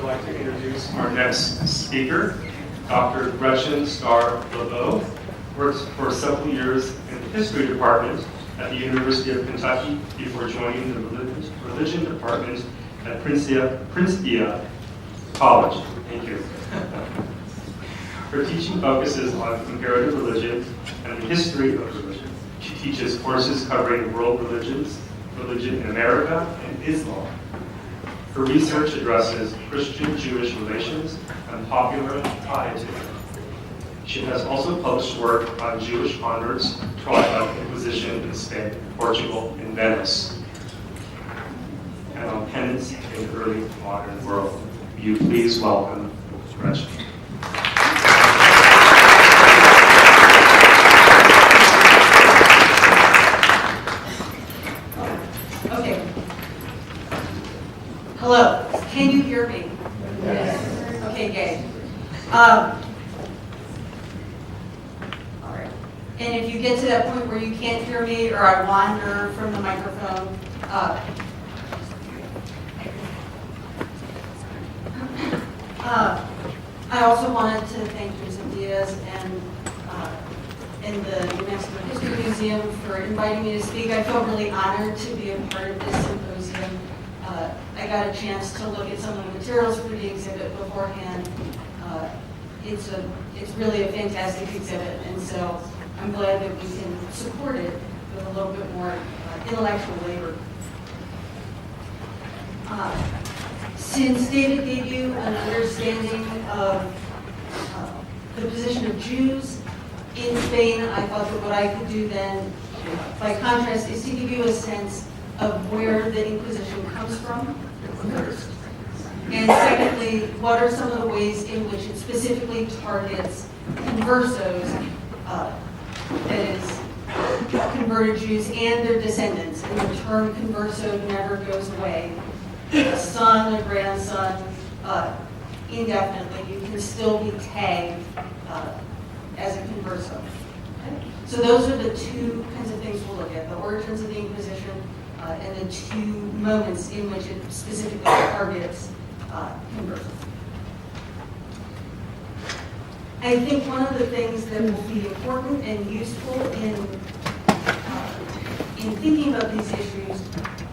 like to introduce our next speaker, Dr. Gretchen Starr-LeBeau. Worked for several years in the history department at the University of Kentucky before joining the religion department at Principe College. Thank you. Her teaching focuses on comparative religion and the history of religion. She teaches courses covering world religions, religion in America, and Islam. Her research addresses Christian-Jewish relations and popular piety. She has also published work on Jewish converts tried by the Inquisition in Spain, Portugal, and Venice, and on penance in the early modern world. Will you please welcome Gretchen. Okay. Hello. Can you hear me? Yes. Okay, yay. All right. And if you get to that point where you can't hear me or I wander from the microphone, I also wanted to thank Diaz and the New Mexico History Museum for inviting me to speak. I feel really honored to be a part of this symposium. I got a chance to look at some of the materials for the exhibit beforehand. It's really a fantastic exhibit, and so I'm glad that we can support it with a little bit more intellectual labor. Since David gave you an understanding of the position of Jews in Spain, I thought that what I could do then, by contrast, is to give you a sense of where the Inquisition comes from, first. And secondly, what are some of the ways in which it specifically targets conversos, that is, converted Jews and their descendants. And the term converso never goes away. A son, a grandson, indefinitely, you can still be tagged as a converso. Okay? So those are the two kinds of things we'll look at, the origins of the Inquisition and the two moments in which it specifically targets conversion. I think one of the things that will be important and useful in thinking about these issues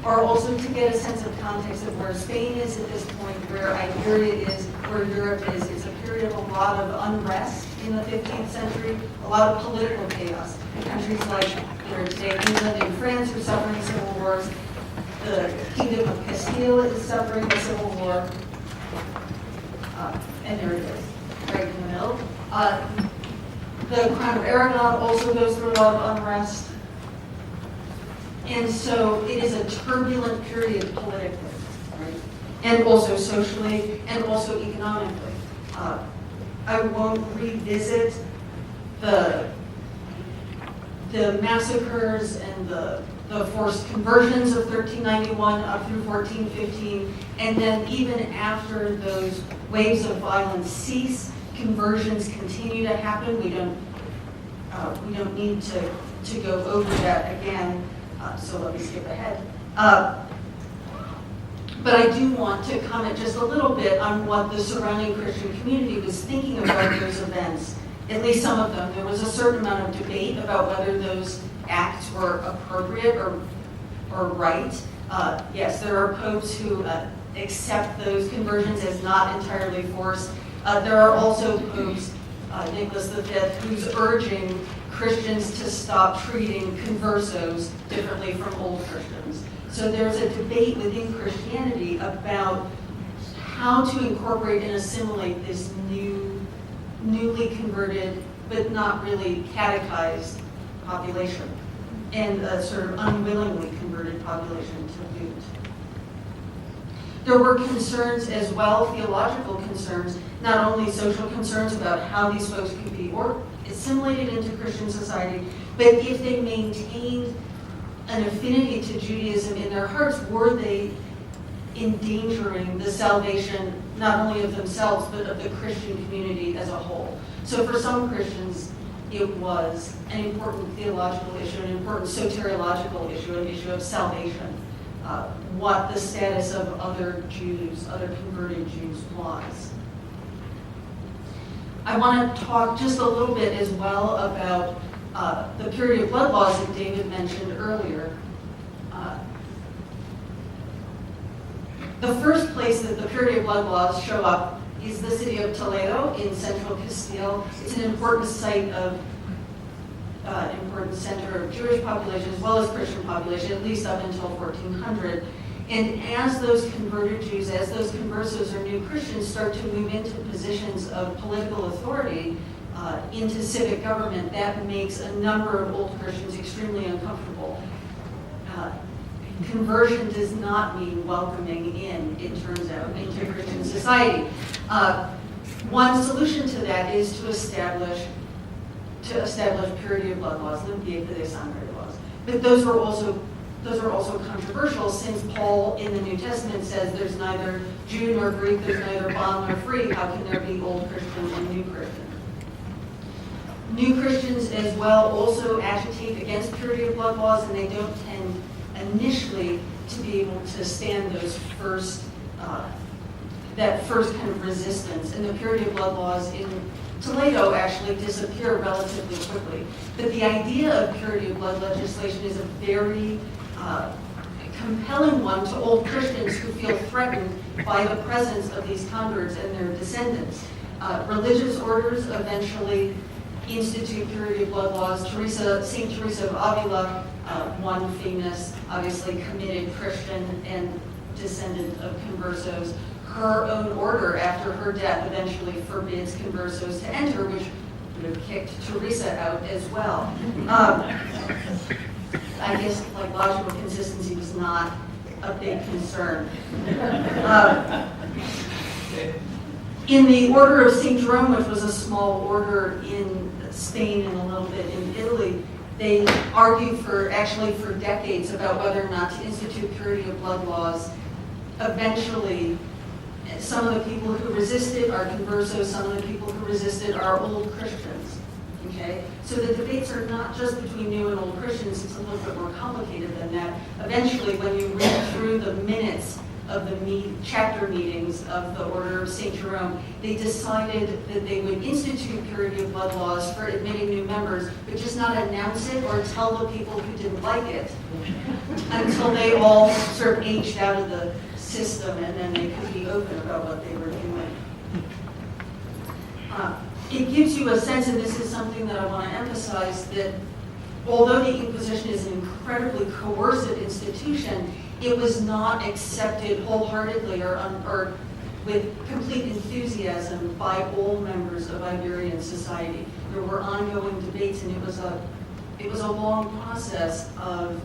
are also to get a sense of context of where Spain is at this point, where Iberia is, where Europe is. It's a period of a lot of unrest in the 15th century, a lot of political chaos. Countries like today, England and France are suffering civil wars. The Kingdom of Castile is suffering a civil war. And there it is, right in the middle. The Crown of Aragon also goes through a lot of unrest. And so it is a turbulent period politically, right? And also socially, and also economically. I won't revisit the massacres and the forced conversions of 1391 up through 1415, and then even after those waves of violence cease, conversions continue to happen. We don't need to go over that again. So let me skip ahead. But I do want to comment just a little bit on what the surrounding Christian community was thinking about those events, at least some of them. There was a certain amount of debate about whether those acts were appropriate or right. Yes, there are popes who accept those conversions as not entirely forced. There are also popes, Nicholas V, who's urging Christians to stop treating conversos differently from old Christians. So there's a debate within Christianity about how to incorporate and assimilate this newly converted, but not really catechized population, and a sort of unwillingly converted population to boot. There were concerns as well, theological concerns, not only social concerns about how these folks could be assimilated into Christian society, but if they maintained an affinity to Judaism in their hearts, were they endangering the salvation not only of themselves, but of the Christian community as a whole? So for some Christians, it was an important theological issue, an important soteriological issue, an issue of salvation. what the status of other Jews, other converted Jews was. I want to talk just a little bit as well about the period of blood laws that David mentioned earlier. The first place that the period of blood laws show up is the city of Toledo in central Castile. It's an important site of, important center of Jewish population as well as Christian population, at least up until 1400. And as those converted Jews, as those conversos or new Christians start to move into positions of political authority, into civic government, that makes a number of old Christians extremely uncomfortable. Conversion does not mean welcoming in, it turns out, into Christian society. One solution to that is to establish purity of blood laws, limpieza de sangre laws. But those are also controversial, since Paul in the New Testament says there's neither Jew nor Greek, there's neither bond nor free. How can there be old Christians and new Christians? New Christians as well also agitate against purity of blood laws, and they don't tend initially to be able to stand those first, that first kind of resistance. And the purity of blood laws in Toledo actually disappear relatively quickly. But the idea of purity of blood legislation is a very compelling one to old Christians who feel threatened by the presence of these converts and their descendants. Religious orders eventually institute purity of blood laws. Saint Teresa of Avila, one famous, obviously committed Christian and descendant of conversos, her own order after her death eventually forbids conversos to enter, which would have kicked Teresa out as well. I guess like logical consistency was not a big concern. In the Order of St. Jerome, which was a small order in Spain and a little bit in Italy, they argued for decades about whether or not to institute purity of blood laws. Eventually, some of the people who resisted are conversos, some of the people who resisted are old Christians. Okay? So the debates are not just between new and old Christians, it's a little bit more complicated than that. Eventually, when you read through the minutes of the chapter meetings of the Order of St. Jerome, they decided that they would institute purity of blood laws for admitting new members, but just not announce it or tell the people who didn't like it until they all sort of aged out of the system, and then they could be open about what they were doing. It gives you a sense, and this is something that I want to emphasize, that although the Inquisition is an incredibly coercive institution, it was not accepted wholeheartedly or with complete enthusiasm by all members of Iberian society. There were ongoing debates, and it was a long process of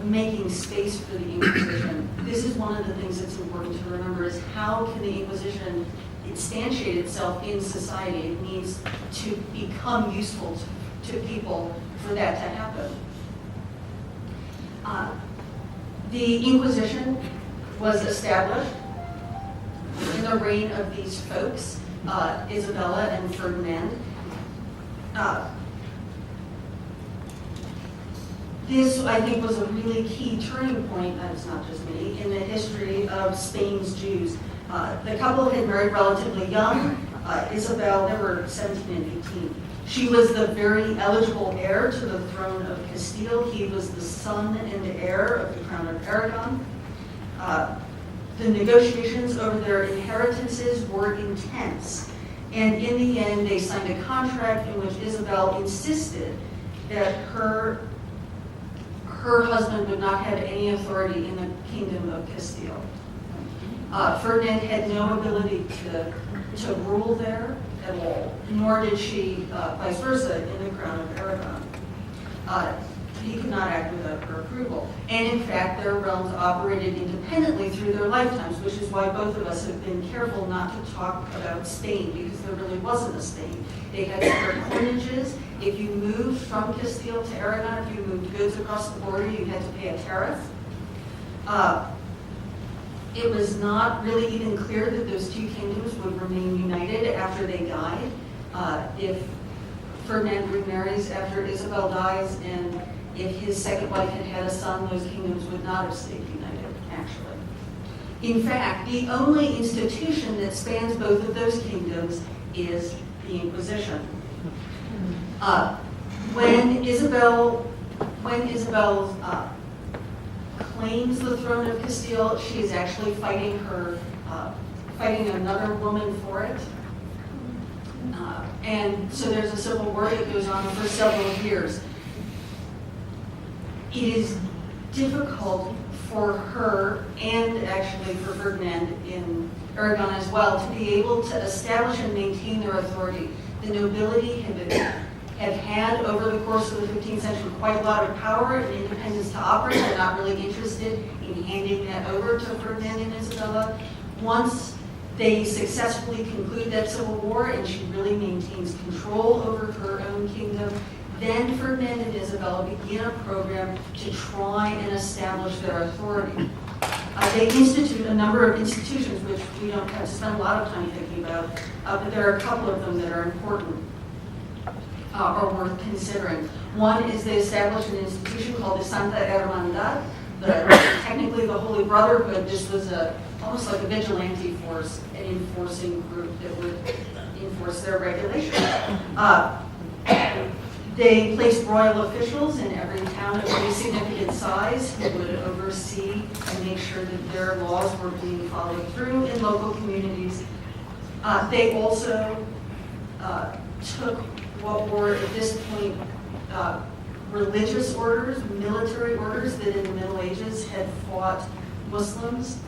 making space for the Inquisition. This is one of the things that's important to remember, is how can the Inquisition instantiate itself in society? It needs to become useful to people for that to happen. The Inquisition was established in the reign of these folks, Isabella and Ferdinand. This, I think, was a really key turning point, it's not just me, in the history of Spain's Jews. The couple had married relatively young. Isabel, they were 17 and 18. She was the very eligible heir to the throne of Castile. He was the son and heir of the crown of Aragon. The negotiations over their inheritances were intense. And in the end, they signed a contract in which Isabel insisted that her husband would not have any authority in the kingdom of Castile. Ferdinand had no ability to rule there at all, nor did she, vice versa, in the crown of Aragon. He could not act without her approval. And in fact, their realms operated independently through their lifetimes, which is why both of us have been careful not to talk about Spain, because there really wasn't a Spain. They had separate coinages. If you moved from Castile to Aragon, if you moved goods across the border, you had to pay a tariff. It was not really even clear that those two kingdoms would remain united after they died. If Ferdinand remarries after Isabel dies and If his second wife had had a son, those kingdoms would not have stayed united, actually. In fact, the only institution that spans both of those kingdoms is the Inquisition. When Isabel claims the throne of Castile, she is actually fighting another woman for it. And so there's a civil war that goes on for several years. It is difficult for her, and actually for Ferdinand in Aragon as well, to be able to establish and maintain their authority. The nobility have had, over the course of the 15th century, quite a lot of power and independence to operate. They're not really interested in handing that over to Ferdinand and Isabella. Once they successfully conclude that civil war and she really maintains control over her own kingdom, then Ferdinand and Isabella begin a program to try and establish their authority. They institute a number of institutions, which we don't have to spend a lot of time thinking about, but there are a couple of them that are important or worth considering. One is they establish an institution called the Santa Hermandad, technically the Holy Brotherhood. This was almost like a vigilante force, an enforcing group that would enforce their regulations. They placed royal officials in every town of any significant size who would oversee and make sure that their laws were being followed through in local communities. They also took what were at this point religious orders, military orders that in the Middle Ages had fought Muslims,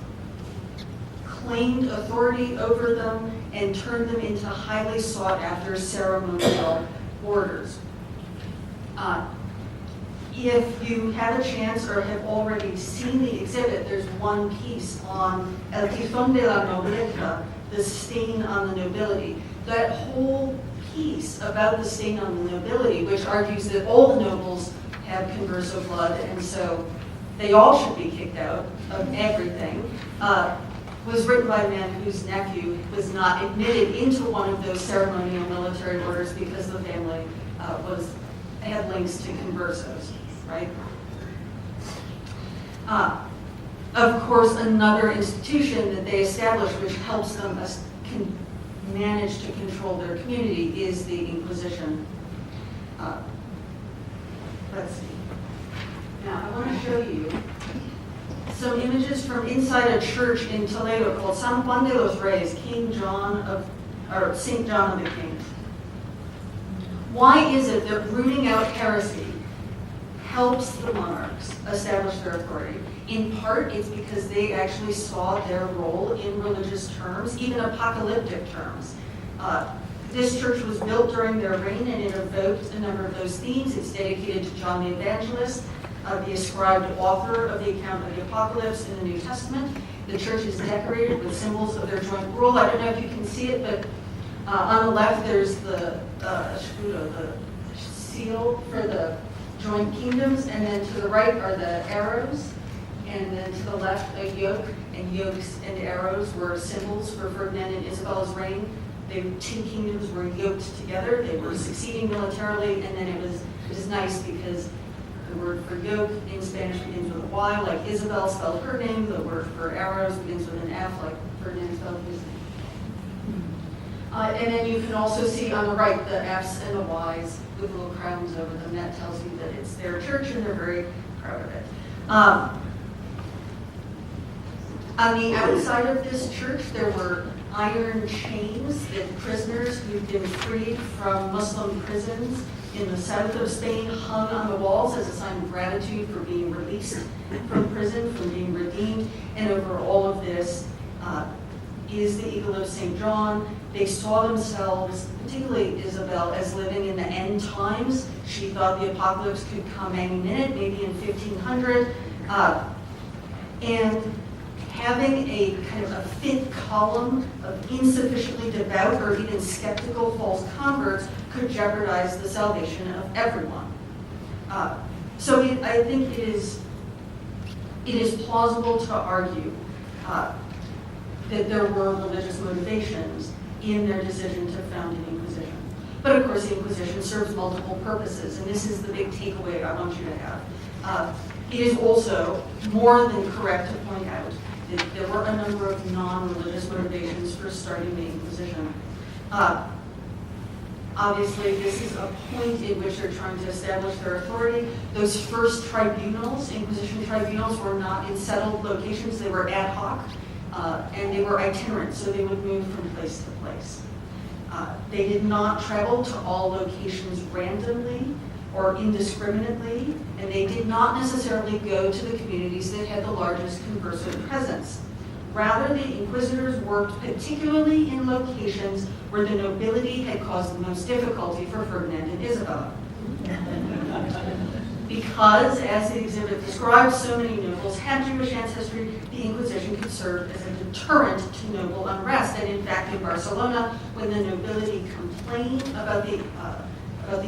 claimed authority over them, and turned them into highly sought after ceremonial orders. If you have a chance or have already seen the exhibit, there's one piece on El Tizón de la Nobleza, the stain on the nobility. That whole piece about the stain on the nobility, which argues that all the nobles have converso blood and so they all should be kicked out of everything, was written by a man whose nephew was not admitted into one of those ceremonial military orders because the family had links to conversos, right? Of course, another institution that they established which helps them manage to control their community is the Inquisition. Let's see. Now, I want to show you some images from inside a church in Toledo called San Juan de los Reyes, St. John of the Kings. Why is it that rooting out heresy helps the monarchs establish their authority? In part, it's because they actually saw their role in religious terms, even apocalyptic terms. This church was built during their reign and it evoked a number of those themes. It's dedicated to John the Evangelist, the ascribed author of the account of the Apocalypse in the New Testament. The church is decorated with symbols of their joint rule. I don't know if you can see it, but on the left there's the seal for the joint kingdoms, and then to the right are the arrows, and then to the left a yoke, and yokes and arrows were symbols for Ferdinand and Isabella's reign. The two kingdoms were yoked together. They were succeeding militarily, and then it was nice because the word for yoke in Spanish begins with a Y, like Isabel spelled her name. The word for arrows begins with an F, like Ferdinand spelled his name. And then you can also see on the right the F's and the Y's with little crowns over them. That tells you that it's their church and they're very proud of it. On the outside of this church, there were iron chains that prisoners who'd been freed from Muslim prisons in the south of Spain hung on the walls as a sign of gratitude for being released from prison, from being redeemed. And over all of this is the Eagle of St. John. They saw themselves, particularly Isabel, as living in the end times. She thought the apocalypse could come any minute, maybe in 1500. And having a kind of a fifth column of insufficiently devout or even skeptical false converts could jeopardize the salvation of everyone. So I think it is plausible to argue that there were religious motivations in their decision to found an Inquisition. But of course, the Inquisition serves multiple purposes, and this is the big takeaway I want you to have. It is also more than correct to point out that there were a number of non-religious motivations for starting the Inquisition. Obviously, this is a point in which they're trying to establish their authority. Those first tribunals, Inquisition tribunals, were not in settled locations. They were ad hoc, and they were itinerant, so they would move from place to place. They did not travel to all locations randomly or indiscriminately, and they did not necessarily go to the communities that had the largest converso presence. Rather, the inquisitors worked particularly in locations where the nobility had caused the most difficulty for Ferdinand and Isabella. Because, as the exhibit describes, so many nobles had Jewish ancestry, the Inquisition could serve as a deterrent to noble unrest. And in fact, in Barcelona, when the nobility complained about the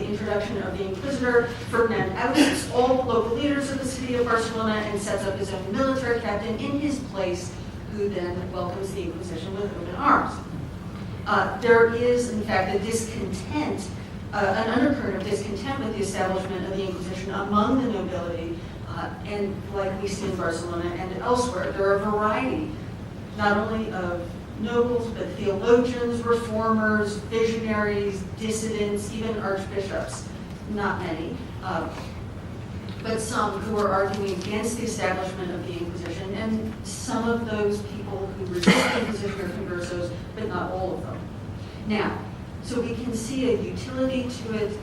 introduction of the Inquisitor, Ferdinand ousts all the local leaders of the city of Barcelona and sets up his own military captain in his place, who then welcomes the Inquisition with open arms. There is, in fact, a discontent, an undercurrent of discontent with the establishment of the Inquisition among the nobility, and like we see in Barcelona and elsewhere, there are a variety, not only of nobles, but theologians, reformers, visionaries, dissidents, even archbishops, not many, but some who are arguing against the establishment of the Inquisition, and some of those people who resist the Inquisition are conversos, but not all of them. Now, so we can see a utility to it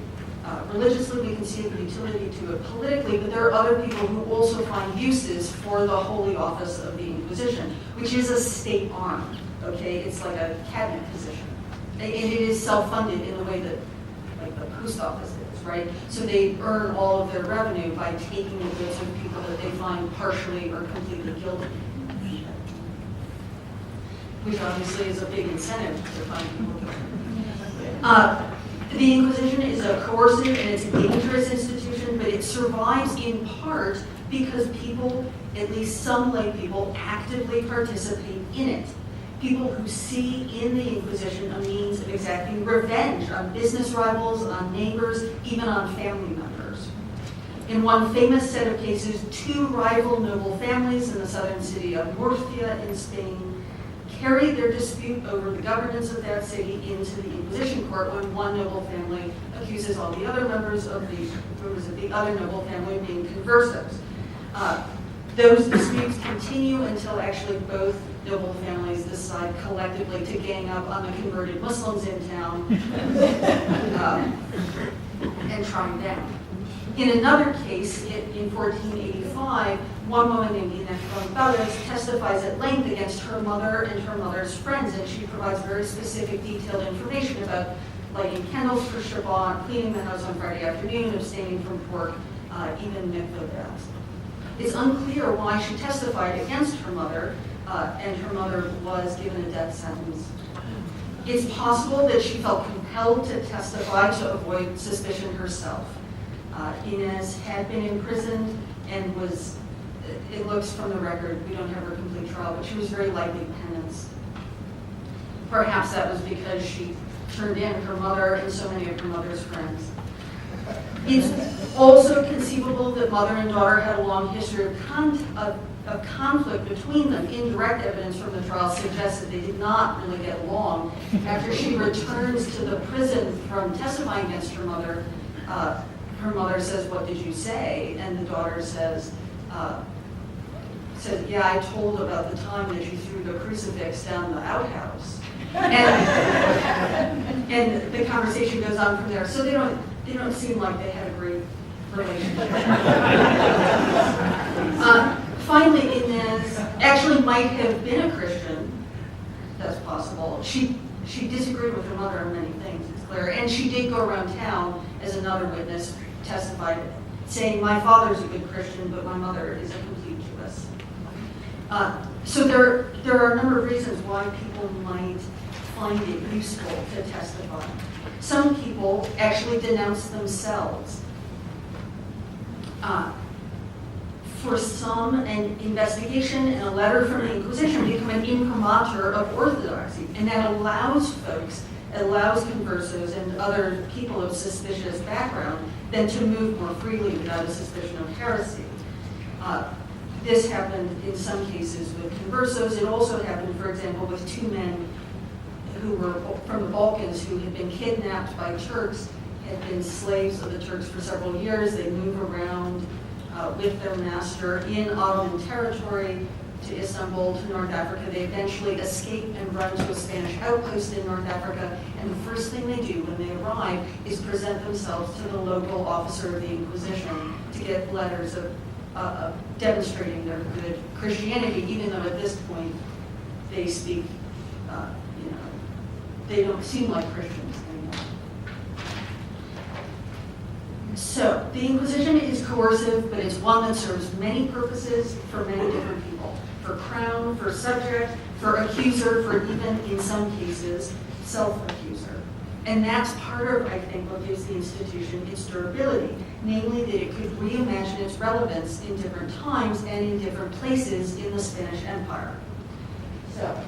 religiously, we can see a utility to it politically, but there are other people who also find uses for the holy office of the Inquisition, which is a state arm, okay? It's like a cabinet position. And it is self-funded in the way that, like, the post office is, right? So they earn all of their revenue by taking the goods of people that they find partially or completely guilty. Which obviously is a big incentive to find people guilty. The Inquisition is a coercive and it's a dangerous institution, but it survives in part because people, at least some lay people, actively participate in it. People who see in the Inquisition a means of exacting revenge on business rivals, on neighbors, even on family members. In one famous set of cases, two rival noble families in the southern city of Murcia in Spain carried their dispute over the governance of that city into the Inquisition court when one noble family accuses all the other members of the other noble family of being conversos. Those disputes continue until actually both noble families decide collectively to gang up on the converted Muslims in town and try them down. In another case, in 1485, one woman named Inés González testifies at length against her mother and her mother's friends, and she provides very specific, detailed information about lighting candles for Shabbat, cleaning the house on Friday afternoon, abstaining from pork, even mikveh baths. It's unclear why she testified against her mother, and her mother was given a death sentence. It's possible that she felt compelled to testify to avoid suspicion herself. Inés had been imprisoned and was, it looks from the record, we don't have her complete trial, but she was very likely penance. Perhaps that was because she turned in her mother and so many of her mother's friends. It's also conceivable that mother and daughter had a long history of conflict between them. Indirect evidence from the trial suggests that they did not really get along. After she returns to the prison from testifying against her mother says, "What did you say?" And the daughter says, "Yeah, I told about the time that you threw the crucifix down the outhouse." And the conversation goes on from there. So they don't seem like they had a great relationship. Finally, Inés actually might have been a Christian. That's possible. She disagreed with her mother on many things, it's clear. And she did go around town, as another witness testified, saying, "My father's a good Christian, but my mother is a complete Jewess." So there are a number of reasons why people might find it useful to testify. Some people actually denounce themselves. For some, an investigation and a letter from the Inquisition become an imprimatur of orthodoxy, and that allows folks, allows conversos and other people of suspicious background then to move more freely without a suspicion of heresy. This happened in some cases with conversos. It also happened, for example, with two men who were from the Balkans who had been kidnapped by Turks, had been slaves of the Turks for several years. They move around with their master in Ottoman territory to Istanbul, to North Africa. They eventually escape and run to a Spanish outpost in North Africa, and the first thing they do when they arrive is present themselves to the local officer of the Inquisition to get letters of demonstrating their good Christianity, even though at this point they speak, they don't seem like Christians anymore. So, the Inquisition is coercive, but it's one that serves many purposes for many different people. For crown, for subject, for accuser, for even, in some cases, self-accuser. And that's part of, I think, what gives the institution its durability, namely that it could reimagine its relevance in different times and in different places in the Spanish Empire. So,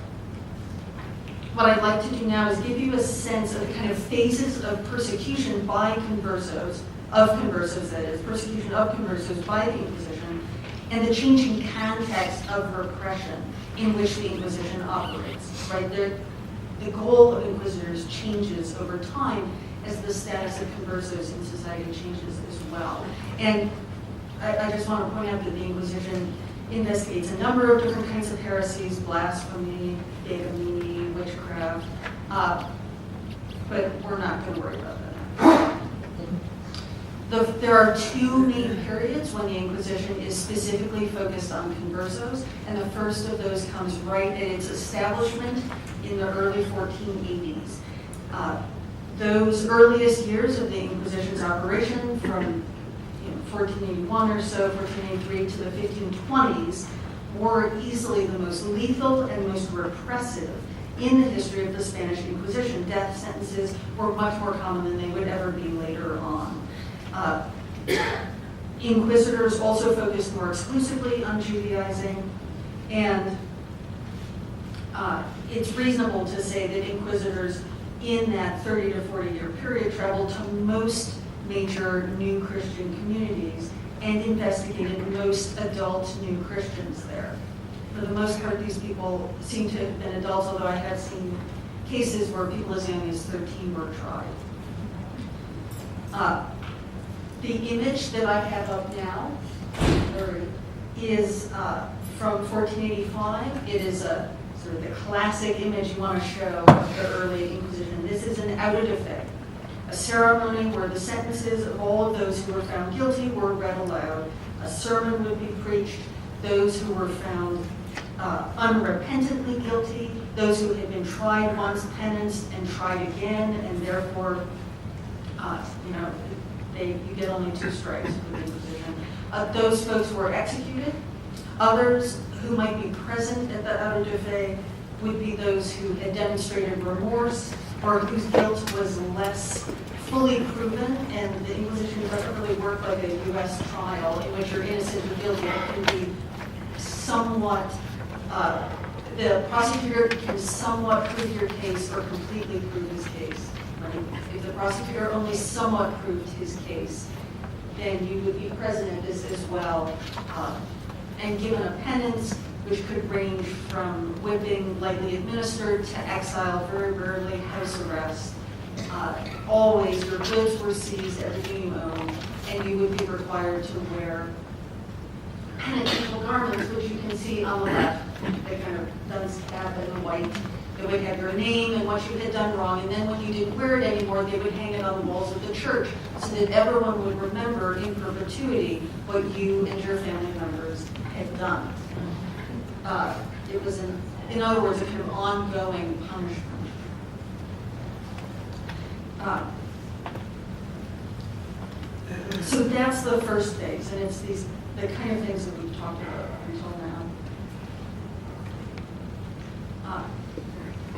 what I'd like to do now is give you a sense of the kind of phases of persecution by conversos, that is, persecution of conversos by the Inquisition, and the changing context of repression in which the Inquisition operates, right? The goal of inquisitors changes over time as the status of conversos in society changes as well. And I just want to point out that the Inquisition investigates a number of different kinds of heresies, blasphemy, bigamy, witchcraft, but we're not going to worry about that. There are two main periods when the Inquisition is specifically focused on conversos, and the first of those comes right at its establishment in the early 1480s. Those earliest years of the Inquisition's operation, from 1481 or so, 1483 to the 1520s, were easily the most lethal and most repressive in the history of the Spanish Inquisition. Death sentences were much more common than they would ever be later on. Inquisitors also focused more exclusively on Judaizing, and it's reasonable to say that inquisitors in that 30 to 40 year period traveled to most major new Christian communities and investigated most adult new Christians there. For the most part, these people seem to have been adults, although I have seen cases where people as young as 13 were tried. The image that I have up now is from 1485. It is a sort of the classic image you want to show of the early Inquisition. This is an auto de fe, a ceremony where the sentences of all of those who were found guilty were read aloud. A sermon would be preached. Those who were found unrepentantly guilty, those who had been tried once, penanced, and tried again, and therefore, you get only 2 strikes with the Inquisition. Those folks were executed. Others who might be present at the auto de fe would be those who had demonstrated remorse or whose guilt was less fully proven, and the Inquisition doesn't really work like a U.S. trial in which you're innocent or guilty. It can be somewhat, the prosecutor can somewhat prove your case or completely prove his case. Right? If the prosecutor only somewhat proved his case, then you would be present at this as well, and given a penance which could range from whipping lightly administered to exile, very rarely house arrest. Always your goods were seized, everything you owned, and you would be required to wear penitential garments, which you can see on the left. They kind of dunce cap and white. They would have your name and what you had done wrong, and then when you didn't wear it anymore, they would hang it on the walls of the church so that everyone would remember in perpetuity what you and your family members had done. It was, in other words, a kind of ongoing punishment. So that's the first phase, and it's the kind of things that we've talked about until now.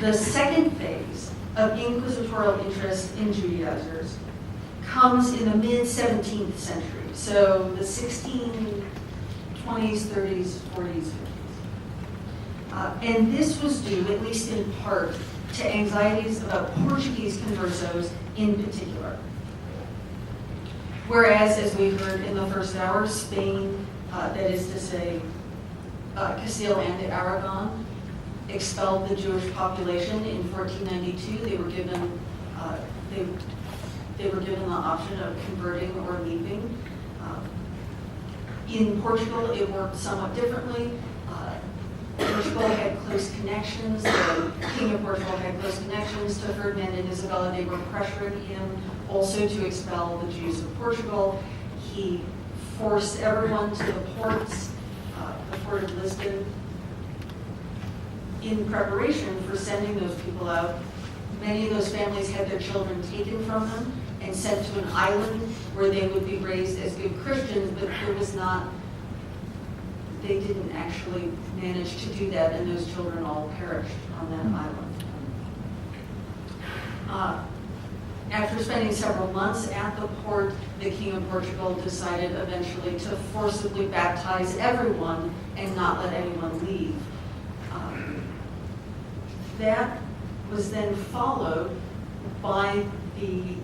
The second phase of inquisitorial interest in Judaizers comes in the mid-17th century, so the 1620s, 30s, 40s, 50s. And this was due, at least in part, to anxieties about Portuguese conversos in particular. Whereas, as we heard in the first hour, Spain, that is to say, Castile and Aragon, expelled the Jewish population in 1492. They were given the option of converting or leaving. In Portugal, it worked somewhat differently. Portugal had close connections. The King of Portugal had close connections to Ferdinand and Isabella. They were pressuring him also to expel the Jews of Portugal. He forced everyone to the ports, the port of Lisbon, in preparation for sending those people out. Many of those families had their children taken from them and sent to an island where they would be raised as good Christians, but they didn't actually manage to do that, and those children all perished on that island. After spending several months at the port, the King of Portugal decided eventually to forcibly baptize everyone and not let anyone leave. That was then followed by the,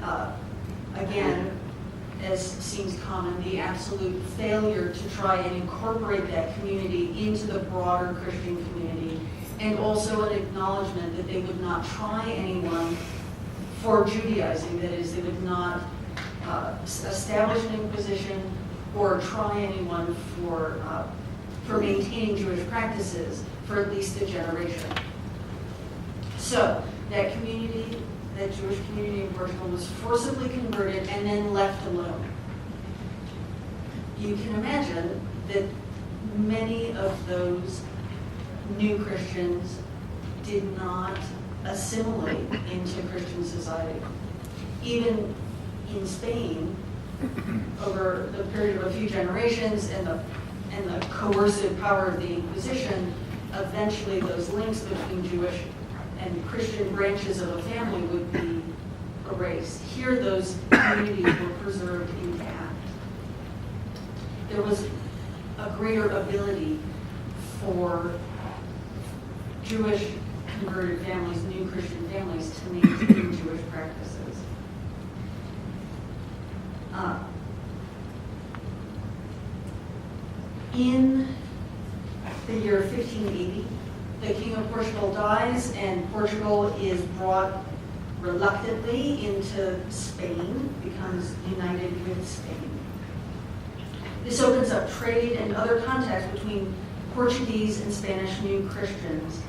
again, as seems common, the absolute failure to try and incorporate that community into the broader Christian community, and also an acknowledgement that they would not try anyone for Judaizing, that is, they would not establish an Inquisition or try anyone for maintaining Jewish practices for at least a generation. So that community, that Jewish community in Portugal, was forcibly converted and then left alone. You can imagine that many of those new Christians did not assimilate into Christian society. Even in Spain, over the period of a few generations and the coercive power of the Inquisition, eventually those links between Jewish and Christian branches of a family would be erased. Here, those communities were preserved intact. There was a greater ability for Jewish converted families, new Christian families, to maintain Jewish practices. In the year 1580, the King of Portugal dies, and Portugal is brought reluctantly into Spain, becomes united with Spain. This opens up trade and other contacts between Portuguese and Spanish new Christians,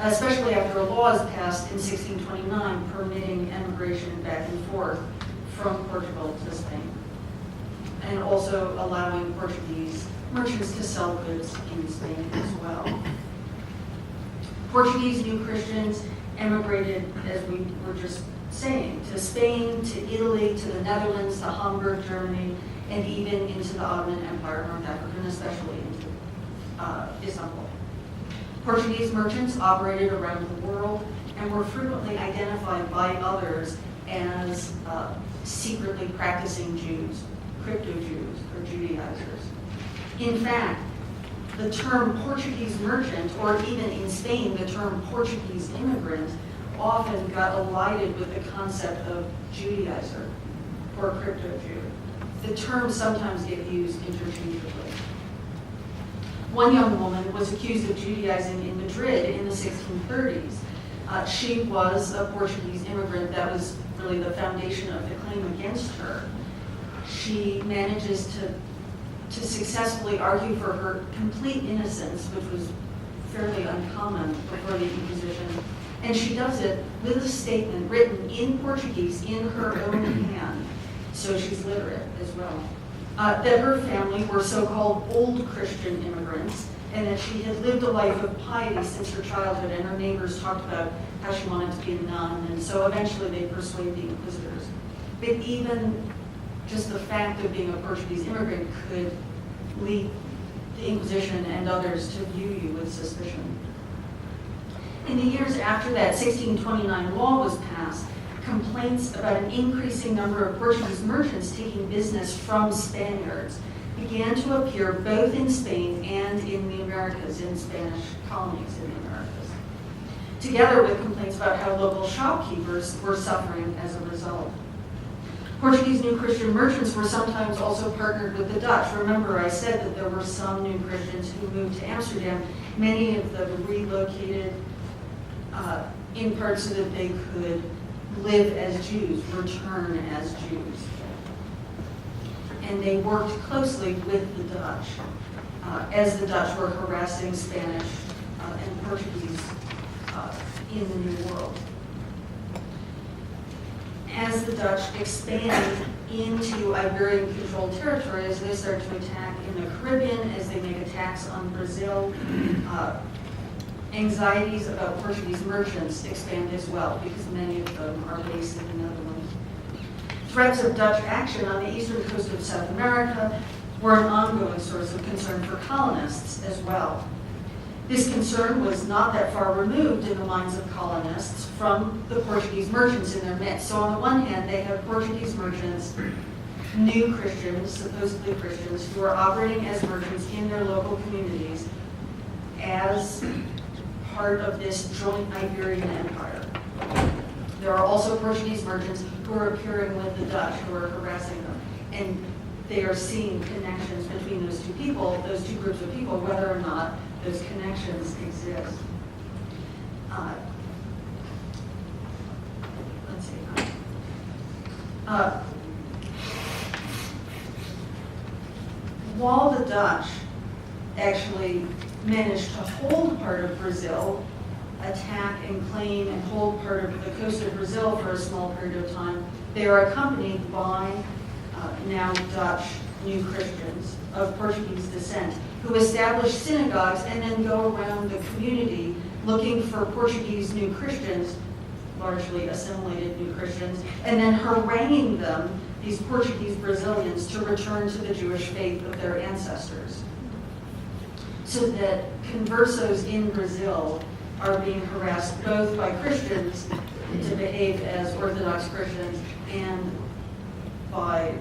especially after a law is passed in 1629 permitting emigration back and forth from Portugal to Spain, and also allowing Portuguese merchants to sell goods in Spain as well. Portuguese new Christians emigrated, as we were just saying, to Spain, to Italy, to the Netherlands, to Hamburg, Germany, and even into the Ottoman Empire, North Africa, and especially into Istanbul. Portuguese merchants operated around the world and were frequently identified by others as secretly practicing Jews, crypto-Jews, or Judaizers. In fact, the term Portuguese merchant, or even in Spain, the term Portuguese immigrant, often got elided with the concept of Judaizer or crypto-Jew. The terms sometimes get used interchangeably. One young woman was accused of Judaizing in Madrid in the 1630s. She was a Portuguese immigrant. That was really the foundation of the claim against her. She manages to successfully argue for her complete innocence, which was fairly uncommon before the Inquisition. And she does it with a statement written in Portuguese in her own hand, so she's literate as well, that her family were so-called old Christian immigrants, and that she had lived a life of piety since her childhood, and her neighbors talked about how she wanted to be a nun, and so eventually they persuade the inquisitors. But even just the fact of being a Portuguese immigrant could lead the Inquisition and others to view you with suspicion. In the years after that 1629 law was passed, complaints about an increasing number of Portuguese merchants taking business from Spaniards began to appear both in Spain and in the Americas, in Spanish colonies in the Americas. together with complaints about how local shopkeepers were suffering as a result. Portuguese New Christian merchants were sometimes also partnered with the Dutch. Remember, I said that there were some New Christians who moved to Amsterdam. Many of them relocated in parts so that they could live as Jews, return as Jews. And they worked closely with the Dutch as the Dutch were harassing Spanish and Portuguese in the New World. As the Dutch expand into Iberian-controlled territories, they start to attack in the Caribbean, as they make attacks on Brazil. Anxieties about Portuguese merchants expand as well, because many of them are based in the Netherlands. Threats of Dutch action on the eastern coast of South America were an ongoing source of concern for colonists as well. This concern was not that far removed in the minds of colonists from the Portuguese merchants in their midst. So on the one hand, they have Portuguese merchants, new Christians, supposedly Christians, who are operating as merchants in their local communities as part of this joint Iberian empire. There are also Portuguese merchants who are appearing with the Dutch, who are harassing them. And they are seeing connections between those two people, those two groups of people, whether or not those connections exist. Let's see. While the Dutch actually managed to hold part of Brazil, attack and claim and hold part of the coast of Brazil for a small period of time, they are accompanied by now Dutch New Christians of Portuguese descent who establish synagogues and then go around the community looking for Portuguese New Christians, largely assimilated New Christians, and then haranguing them, these Portuguese Brazilians, to return to the Jewish faith of their ancestors. So that conversos in Brazil are being harassed both by Christians to behave as Orthodox Christians and by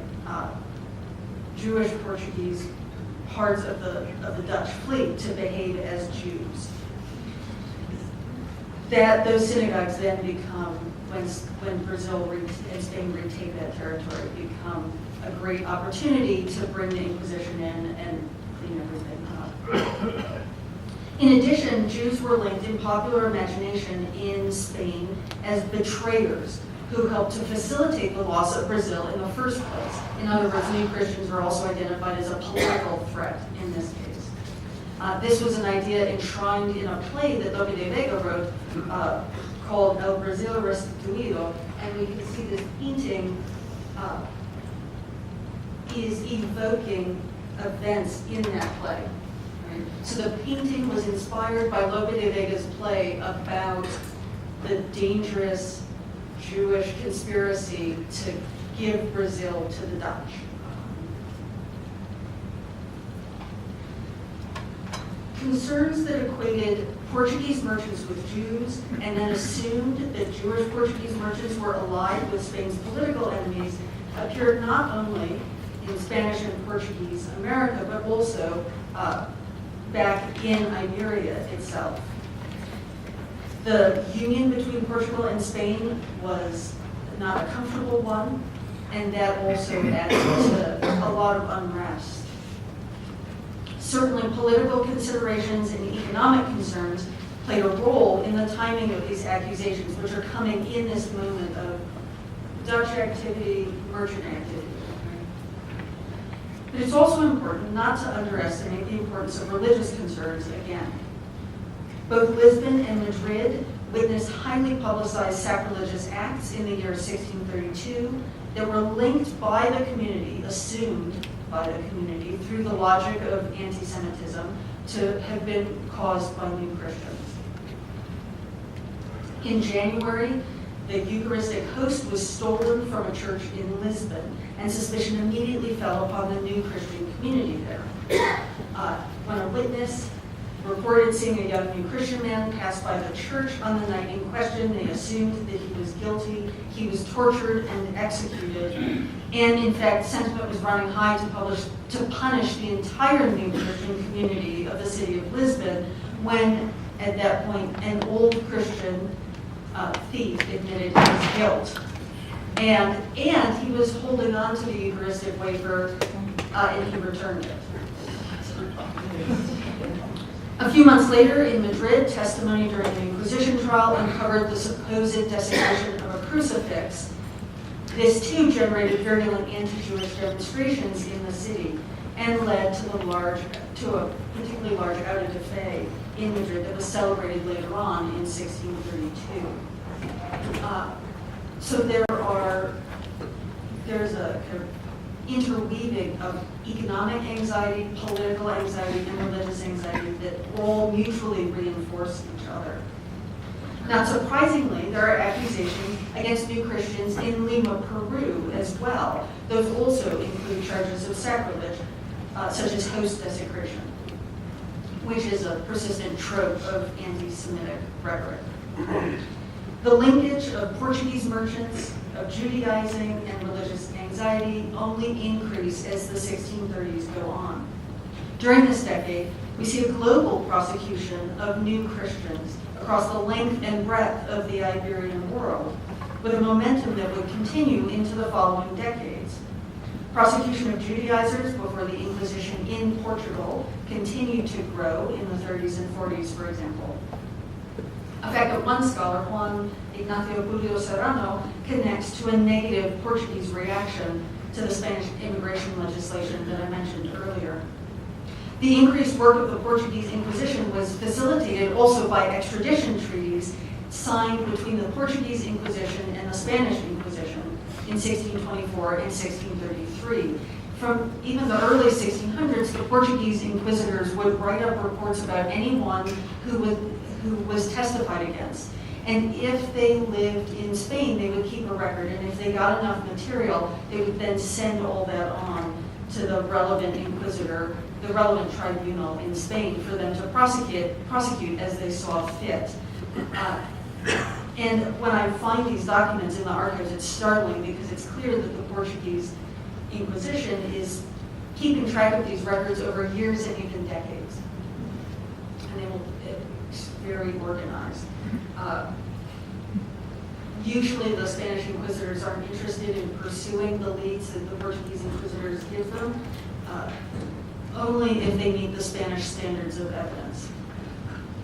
Jewish Portuguese parts of the Dutch fleet to behave as Jews. Those synagogues then become, when Brazil and Spain retake that territory, become a great opportunity to bring the Inquisition in and clean everything up. In addition, Jews were linked in popular imagination in Spain as betrayers who helped to facilitate the loss of Brazil in the first place. In other words, New Christians were also identified as a political threat in this case. This was an idea enshrined in a play that Lope de Vega wrote called El Brasil Restituido, and we can see this painting is evoking events in that play. Right? So the painting was inspired by Lope de Vega's play about the dangerous Jewish conspiracy to give Brazil to the Dutch. Concerns that equated Portuguese merchants with Jews and then assumed that Jewish Portuguese merchants were allied with Spain's political enemies appeared not only in Spanish and Portuguese America, but also back in Iberia itself. The union between Portugal and Spain was not a comfortable one, and that also added to a lot of unrest. Certainly political considerations and economic concerns played a role in the timing of these accusations, which are coming in this moment of Dutch activity, merchant activity. But it's also important not to underestimate the importance of religious concerns again. Both Lisbon and Madrid witnessed highly publicized sacrilegious acts in the year 1632 that were linked by the community, assumed by the community, through the logic of anti-Semitism to have been caused by New Christians. In January, the Eucharistic host was stolen from a church in Lisbon, and suspicion immediately fell upon the New Christian community there. When a witness reported seeing a young New Christian man pass by the church on the night in question, they assumed that he was guilty. He was tortured and executed. And in fact, sentiment was running high to punish the entire New Christian community of the city of Lisbon when At that point, an old Christian thief admitted his guilt. And he was holding on to the Eucharistic wafer, and he returned it. A few months later, in Madrid, testimony during the Inquisition trial uncovered the supposed desecration of a crucifix. This too generated virulent anti-Jewish demonstrations in the city and led to a particularly large auto de fe in Madrid that was celebrated later on in 1632. So there's a kind of interweaving of economic anxiety, political anxiety, and religious anxiety that all mutually reinforce each other. Not surprisingly, there are accusations against New Christians in Lima, Peru as well. Those also include charges of sacrilege, such as host desecration, which is a persistent trope of anti-Semitic rhetoric. The linkage of Portuguese merchants, of Judaizing, and religious anxiety only increase as the 1630s go on. During this decade, we see a global prosecution of new Christians across the length and breadth of the Iberian world, with a momentum that would continue into the following decades. Prosecution of Judaizers before the Inquisition in Portugal continued to grow in the 30s and 40s, for example. In fact, one scholar, Juan Ignacio Julio Serrano, connects to a negative Portuguese reaction to the Spanish immigration legislation that I mentioned earlier. The increased work of the Portuguese Inquisition was facilitated also by extradition treaties signed between the Portuguese Inquisition and the Spanish Inquisition in 1624 and 1633. From even the early 1600s, the Portuguese inquisitors would write up reports about anyone who was testified against. And if they lived in Spain, they would keep a record. And if they got enough material, they would then send all that on to the relevant inquisitor, the relevant tribunal in Spain, for them to prosecute as they saw fit. And when I find these documents in the archives, it's startling because it's clear that the Portuguese Inquisition is keeping track of these records over years and even decades. And it's very organized. Usually the Spanish inquisitors aren't interested in pursuing the leads that the Portuguese inquisitors give them, only if they meet the Spanish standards of evidence,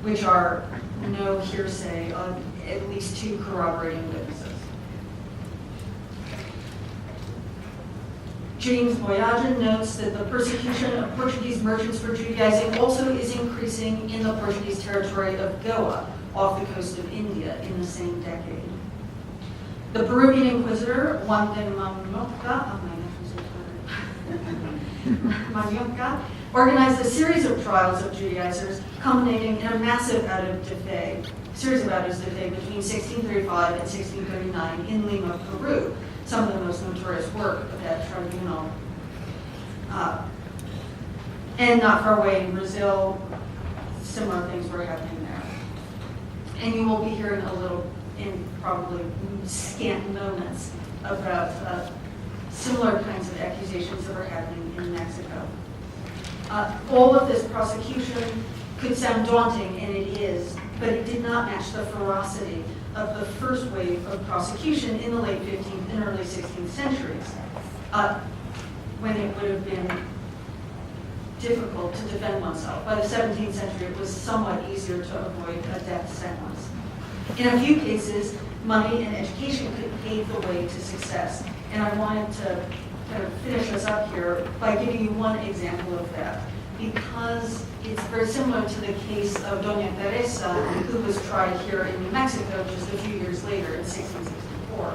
which are no hearsay of at least 2 corroborating witnesses. James Boyajian notes that the persecution of Portuguese merchants for Judaizing also is increasing in the Portuguese territory of Goa, off the coast of India, in the same decade. The Peruvian inquisitor, Juan de Manioca, organized a series of trials of Judaizers, culminating in a massive series of autos de fe between 1635 and 1639 in Lima, Peru, some of the most notorious work of that tribunal. And not far away in Brazil, similar things were happening there. And you will be hearing a little, in probably scant moments, about similar kinds of accusations that were happening in Mexico. All of this prosecution could sound daunting, and it is, but it did not match the ferocity of the first wave of prosecution in the late 15th and early 16th centuries, when it would have been difficult to defend oneself. By the 17th century, it was somewhat easier to avoid a death sentence. In a few cases, money and education could pave the way to success. And I wanted to kind of finish us up here by giving you one example of that, because it's very similar to the case of Doña Teresa, who was tried here in New Mexico just a few years later in 1664.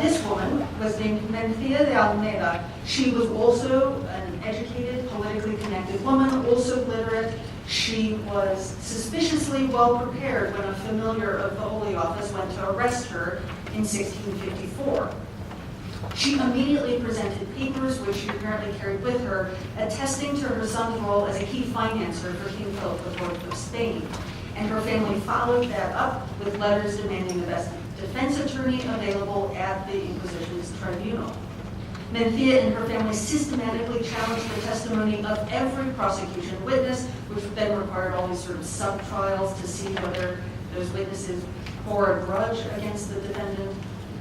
This woman was named Mencia de Almeida. She was also an educated, politically connected woman, also literate. She was suspiciously well prepared when a familiar of the Holy Office went to arrest her in 1654. She immediately presented papers, which she apparently carried with her, attesting to her son's role as a key financer for King Philip IV of Spain. And her family followed that up with letters demanding the best defense attorney available at the Inquisition's tribunal. Menthea and her family systematically challenged the testimony of every prosecution witness, which then required all these sort of sub-trials to see whether those witnesses bore a grudge against the defendant.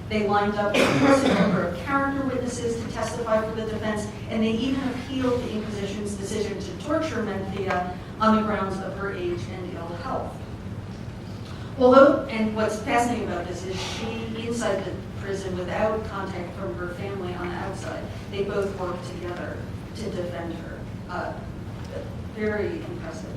They lined up a impressive number of character witnesses to testify for the defense, and they even appealed the Inquisition's decision to torture Menthea on the grounds of her age and ill health. Although, and what's fascinating about this is she, inside the prison without contact from her family on the outside, they both worked together to defend her. Very impressive.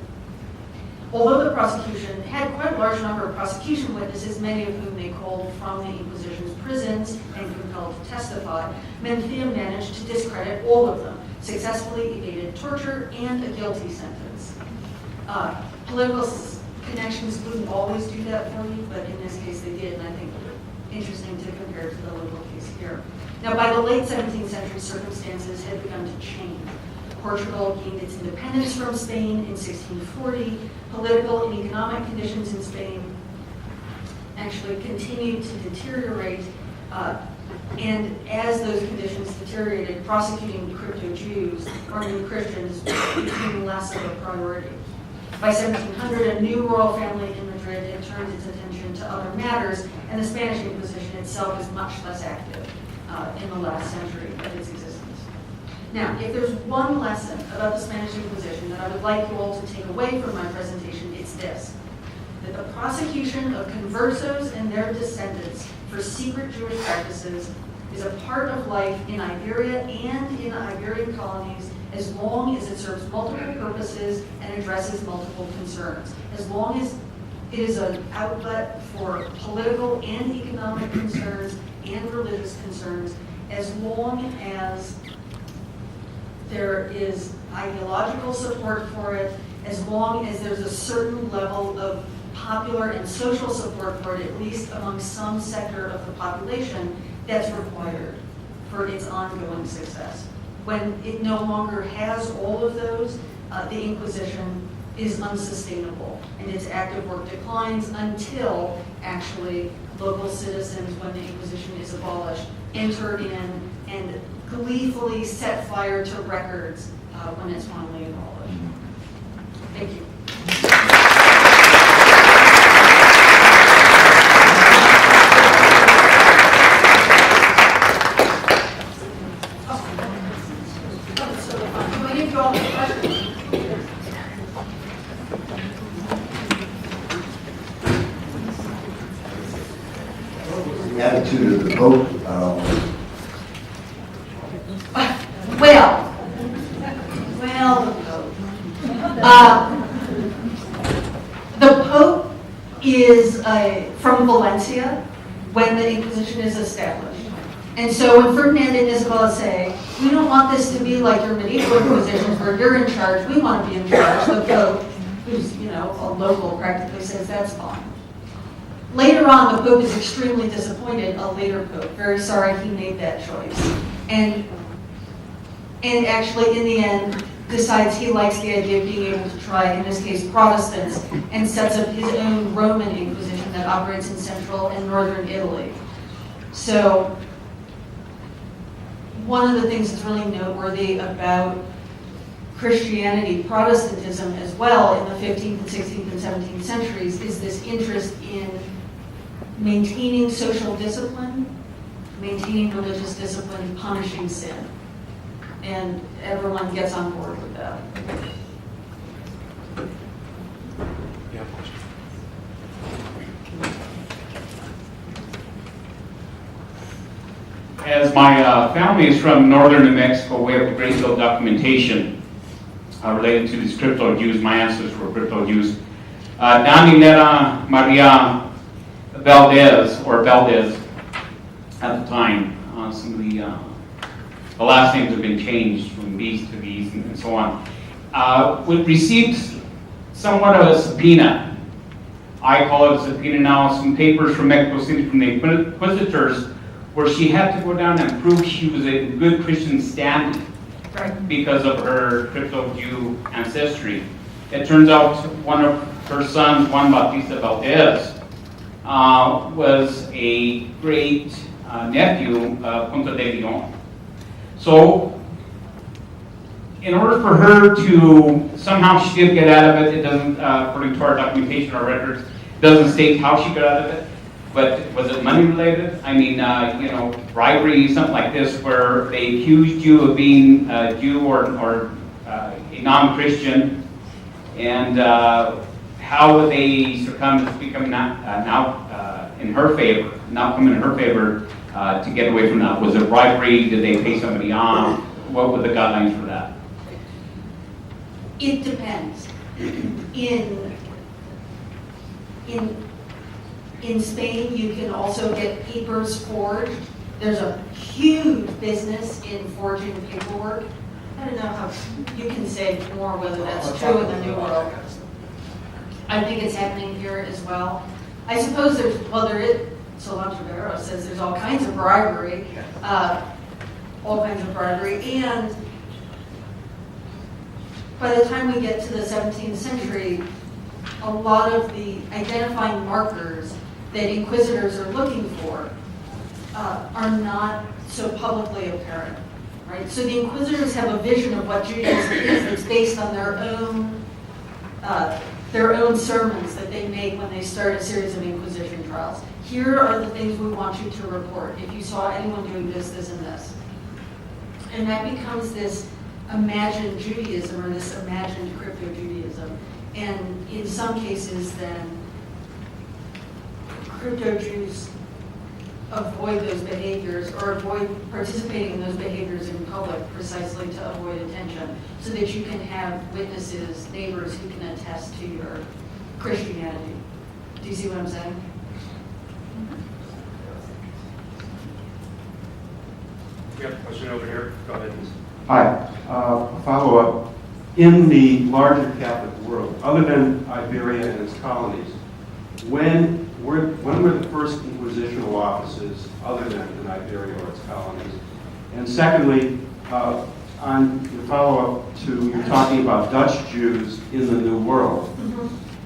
Although the prosecution had quite a large number of prosecution witnesses, many of whom they called from the Inquisition's prisons and compelled to testify, Menthea managed to discredit all of them, successfully evaded torture and a guilty sentence. Political connections wouldn't always do that for you, but in this case they did, and I think interesting to compare to the local case here. Now, by the late 17th century, circumstances had begun to change. Portugal gained its independence from Spain in 1640. Political and economic conditions in Spain actually continued to deteriorate, and as those conditions deteriorated, prosecuting crypto-Jews or new Christians became less of a priority. By 1700, a new royal family in Madrid had turned its attention to other matters, and the Spanish Inquisition itself was much less active in the last century of its existence. Now, if there's one lesson about the Spanish Inquisition that I would like you all to take away from my presentation, it's this: that the prosecution of conversos and their descendants for secret Jewish practices is a part of life in Iberia and in the Iberian colonies, as long as it serves multiple purposes and addresses multiple concerns. As long as it is an outlet for political and economic concerns and religious concerns, as long as there is ideological support for it, as long as there's a certain level of popular and social support for it, at least among some sector of the population, that's required for its ongoing success. When it no longer has all of those, the Inquisition is unsustainable, and its active work declines until actually local citizens, when the Inquisition is abolished, enter in and gleefully set fire to records when it's finally abolished. Thank you. The attitude of the Pope. The Pope is from Valencia when the Inquisition is established. And so when Ferdinand and Isabella say, we don't want this to be like your medieval Inquisitions where you're in charge, we want to be in charge, the Pope, who's a local, practically says that's fine. Later on, the Pope is extremely disappointed, a later Pope, very sorry he made that choice. And actually, in the end, decides he likes the idea of being able to try, in this case, Protestants, and sets up his own Roman Inquisition that operates in central and northern Italy. So, one of the things that's really noteworthy about Christianity, Protestantism as well, in the 15th and 16th and 17th centuries, is this interest in maintaining social discipline, maintaining religious discipline, punishing sin. And everyone gets on board with that. As my family is from northern New Mexico, we have a great deal of documentation related to these crypto Jews. My ancestors were crypto Jews. Daniela Maria Valdez at the time. Some of the last names have been changed from these to these and so on. We received somewhat of a subpoena. I call it a subpoena now. Some papers from Mexico City from the Inquisitors, where she had to go down and prove she was a good Christian standing because of her crypto Jew ancestry. It turns out one of her sons, Juan Bautista Valdez, was a great nephew of Punta de Leon. So, in order for her to, somehow she did get out of it, it doesn't, according to our documentation, our records, it doesn't state how she got out of it, but was it money related? I mean, bribery, something like this, where they accused you of being a Jew or a non-Christian, and how would they succumb to become now in her favor, not come in her favor to get away from that? Was it bribery? Did they pay somebody off? What were the guidelines for that? It depends. In Spain, you can also get papers forged. There's a huge business in forging paperwork. I don't know how you can say more whether that's true in the New World. I think it's happening here as well. I suppose there is, Solon-Rivero says there's all kinds of bribery, and by the time we get to the 17th century, a lot of the identifying markers that inquisitors are looking for are not so publicly apparent, right? So the inquisitors have a vision of what Judaism is that's based on their own sermons that they make when they start a series of Inquisition trials. Here are the things we want you to report if you saw anyone doing this, this, and this. And that becomes this imagined Judaism or this imagined crypto-Judaism. And in some cases, then, crypto-Jews avoid those behaviors or avoid participating in those behaviors in public precisely to avoid attention, so that you can have witnesses, neighbors who can attest to your Christianity. Do you see what I'm saying? We have a question over here. Go ahead. Hi. A follow-up. In the larger Catholic world, other than Iberia and its colonies, when were the first inquisitional offices other than in Iberia or its colonies? And secondly, on the follow-up to you're talking about Dutch Jews in the New World,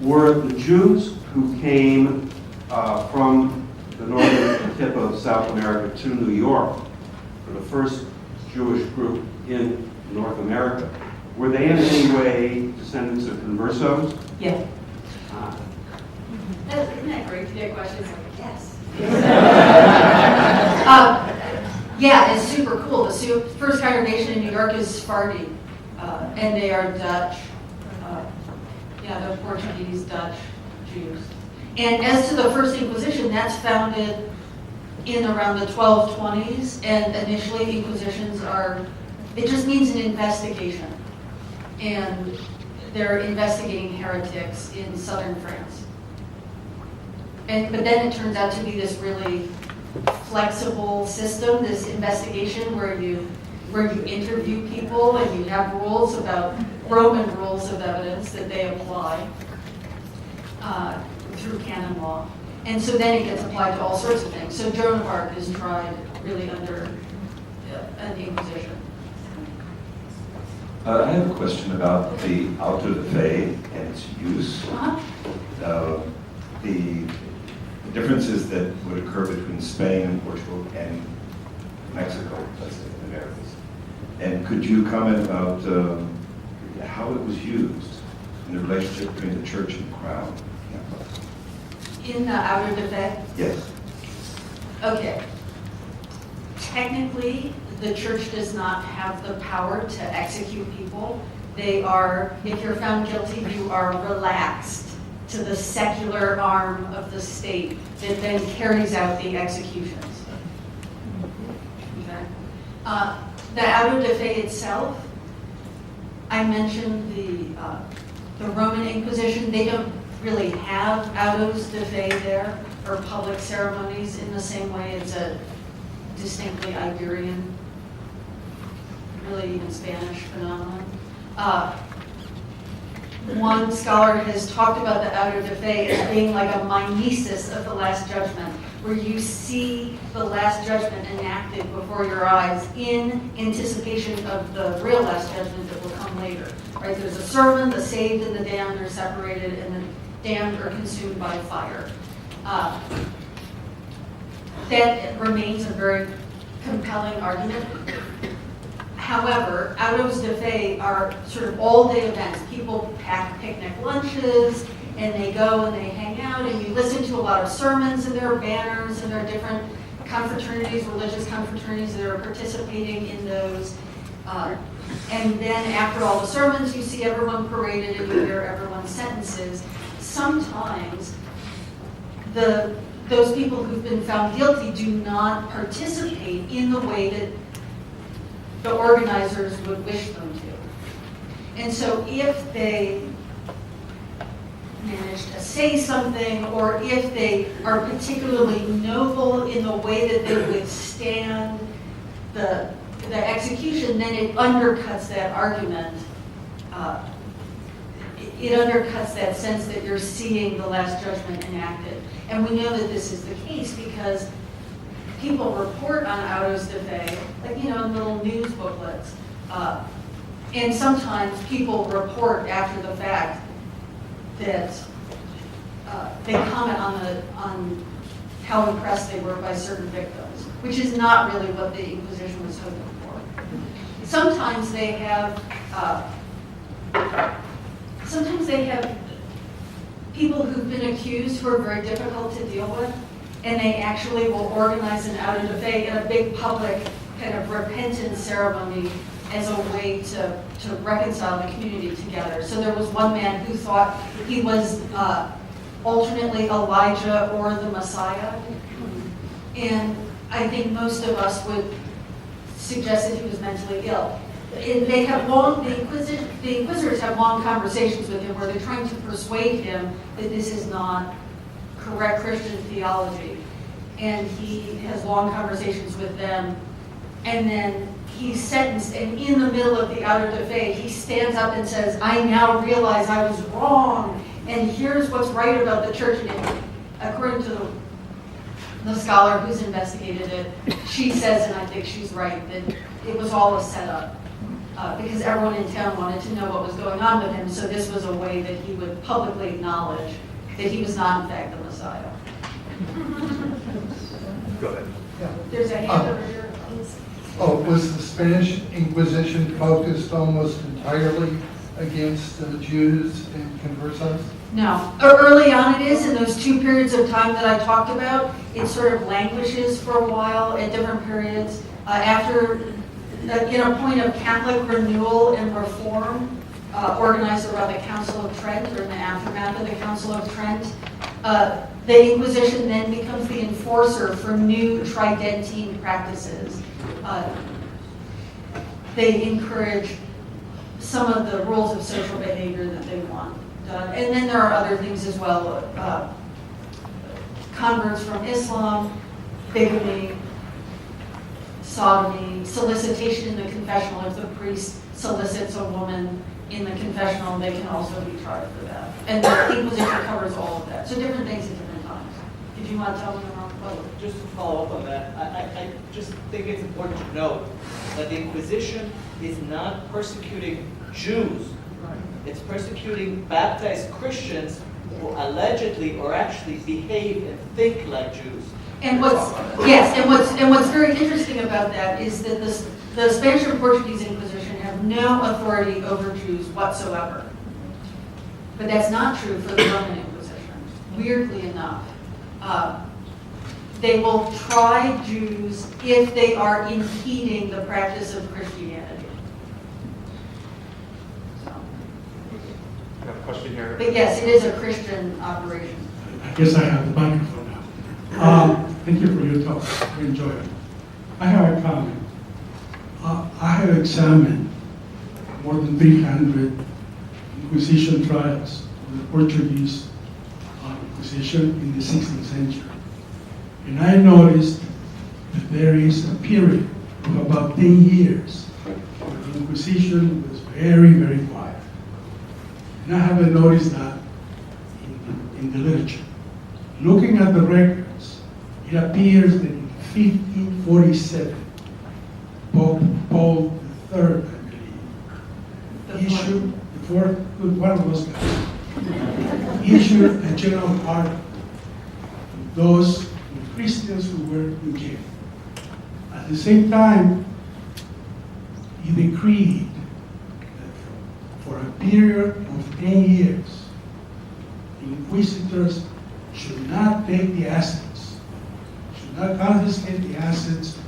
were the Jews who came from the northern tip of South America to New York, for the first Jewish group in North America, were they in any way descendants of conversos? Yeah. Isn't that great to get questions like, yes. Yeah, it's super cool. The first congregation in New York is Sephardi, and they are Dutch. They're Portuguese, Dutch Jews. And as to the first Inquisition, that's founded in around the 1220s, and initially Inquisitions it just means an investigation. And they're investigating heretics in southern France. But then it turns out to be this really flexible system, this investigation where you interview people and you have rules about Roman rules of evidence that they apply through canon law. And so then it gets applied to all sorts of things. So Joan of Arc is tried really under an Inquisition. I have a question about the auto de fe and its use. The differences that would occur between Spain and Portugal and Mexico, let's say, in the Americas. And could you comment about how it was used in the relationship between the church and the crown? In the auto de fe? Yes. Okay. Technically, the church does not have the power to execute people. If you're found guilty, you are relaxed to the secular arm of the state that then carries out the executions. Okay. The auto de fe itself, I mentioned the Roman Inquisition. They don't really have autos de fe there, or public ceremonies in the same way. It's a distinctly Iberian, really even Spanish phenomenon. One scholar has talked about the auto de fe as being like a mimesis of the Last Judgment, where you see the Last Judgment enacted before your eyes in anticipation of the real Last Judgment that will come later. Right? There's a sermon, the saved and the damned are separated, and the damned are consumed by fire. That remains a very compelling argument. However, autos de fe are sort of all-day events. People pack picnic lunches, and they go and they hang out, and you listen to a lot of sermons, and there are banners, and there are different confraternities, religious confraternities that are participating in those. And then after all the sermons, you see everyone paraded and you hear everyone's sentences. Sometimes those people who've been found guilty do not participate in the way that the organizers would wish them to. And so if they manage to say something, or if they are particularly noble in the way that they withstand the execution, then it undercuts that argument. It undercuts that sense that you're seeing the Last Judgment enacted. And we know that this is the case because people report on autos de fe, like, in little news booklets. And sometimes people report after the fact that they comment on how impressed they were by certain victims, which is not really what the Inquisition was hoping for. Sometimes they have people who've been accused who are very difficult to deal with, and they actually will organize an auto de fe in a big public kind of repentance ceremony as a way to reconcile the community together. So there was one man who thought he was alternately Elijah or the Messiah. And I think most of us would suggest that he was mentally ill. And the Inquisitors have long conversations with him where they're trying to persuade him that this is not correct Christian theology. And he has long conversations with them. And then he's sentenced, and in the middle of the auto de fe, he stands up and says, "I now realize I was wrong, and here's what's right about the church." And according to the scholar who's investigated it, she says, and I think she's right, that it was all a setup because everyone in town wanted to know what was going on with him, so this was a way that he would publicly acknowledge that he was not, in fact, the Messiah. Go ahead. There's a hand over here. Was the Spanish Inquisition focused almost entirely against Jews and conversos? No. Early on it is, in those 2 periods of time that I talked about, it sort of languishes for a while at different periods. After, in a point of Catholic renewal and reform, organized around the Council of Trent, or in the aftermath of the Council of Trent, the Inquisition then becomes the enforcer for new Tridentine practices. They encourage some of the rules of social behavior that they want done. And then there are other things as well. Converts from Islam, bigamy, sodomy, solicitation in the confessional. If the priest solicits a woman in the confessional, they can also be tried for that. And the Inquisition covers all of that. So different things at different times. Did you want to tell me about Well, just to follow up on that, I just think it's important to note that the Inquisition is not persecuting Jews. It's persecuting baptized Christians who allegedly or actually behave and think like Jews. And what's very interesting about that is that the Spanish and Portuguese Inquisition have no authority over Jews whatsoever. But that's not true for the Roman Inquisition, weirdly enough. They will try Jews if they are impeding the practice of Christianity. So. I have a question here. But yes, it is a Christian operation. I guess I have the microphone now. Thank you for your talk. I enjoyed it. I have a comment. I have examined more than 300 Inquisition trials of the Portuguese Inquisition in the 16th century. And I noticed that there is a period of about 10 years where the Inquisition was very, very quiet. And I haven't noticed that in the literature. Looking at the records, it appears that in 1547, Pope Paul III, I believe, issued, the fourth, one of those guys, issued a general pardon to those Christians who were in jail. At the same time, he decreed that for a period of 10 years, the inquisitors should not take the assets, should not confiscate the assets of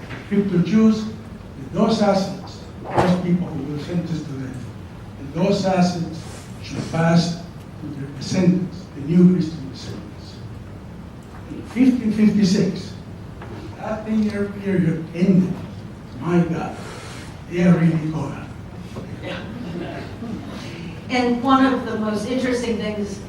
the crypto Jews, and those assets, those people who were sentenced to death, and those assets should pass to their descendants, the new Christian descendants. In 1556, when that 10-year period ended, my God, they are really caught up. And one of the most interesting things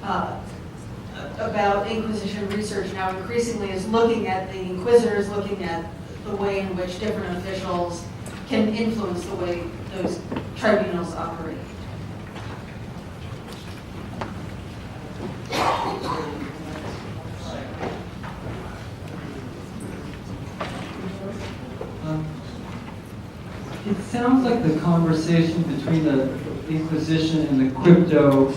about Inquisition research now increasingly is looking at the inquisitors, looking at the way in which different officials can influence the way those tribunals operate. It sounds like the conversation between the Inquisition and the crypto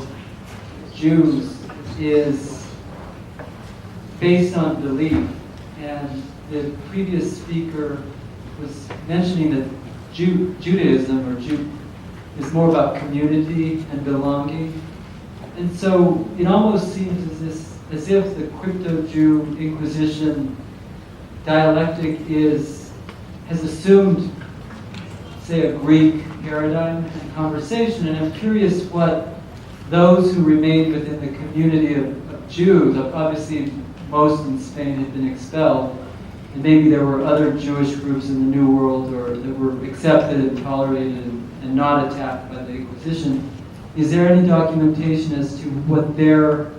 Jews is based on belief. And the previous speaker was mentioning that Judaism is more about community and belonging. And so it almost seems as if the crypto Jew Inquisition dialectic has assumed, say, a Greek paradigm and conversation, and I'm curious what those who remained within the community of Jews, obviously most in Spain had been expelled, and maybe there were other Jewish groups in the New World or that were accepted and tolerated and not attacked by the Inquisition. Is there any documentation as to what their